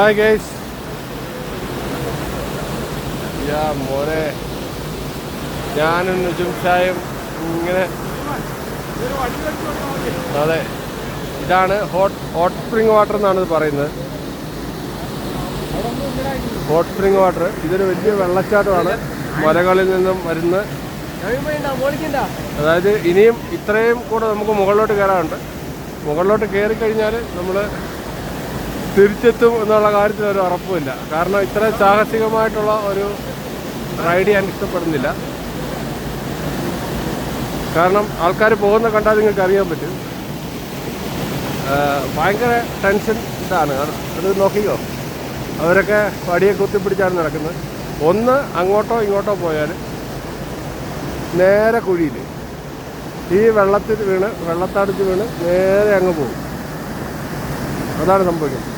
Hi guys, മോനെ ഞാനും നുജുംഷായും ഇങ്ങനെ അതെ ഇതാണ് ഹോട്ട് സ്പ്രിംഗ് വാട്ടർ എന്നാണ് ഇത് പറയുന്നത്. ഹോട്ട് സ്പ്രിംഗ് വാട്ടർ ഇതൊരു വലിയ വെള്ളച്ചാട്ടമാണ്. മലകളിൽ നിന്നും വരുന്ന, അതായത് ഇനിയും ഇത്രയും കൂടെ നമുക്ക് മുകളിലോട്ട് കയറാറുണ്ട്. മുകളിലോട്ട് കയറിക്കഴിഞ്ഞാൽ നമ്മൾ തിരിച്ചെത്തും എന്നുള്ള കാര്യത്തിൽ ഒരു ഉറപ്പുമില്ല. കാരണം ഇത്ര സാഹസികമായിട്ടുള്ള ഒരു റൈഡ് ഞാൻ ഇഷ്ടപ്പെടുന്നില്ല. കാരണം ആൾക്കാർ പോകുന്ന കണ്ടാൽ നിങ്ങൾക്ക് അറിയാൻ പറ്റും. ഭയങ്കര ടെൻഷൻ ഇതാണ്. അത് നോക്കിക്കോ, അവരൊക്കെ വടിയെ കുത്തിപ്പിടിച്ചാണ് നടക്കുന്നത്. ഒന്ന് അങ്ങോട്ടോ ഇങ്ങോട്ടോ പോയാൽ നേരെ കുഴിയിൽ ഈ വെള്ളത്തിൽ വീണ് വെള്ളത്തടിച്ച് വീണ് നേരെ അങ്ങ് പോകും. അതാണ് സംഭവിക്കുന്നത്.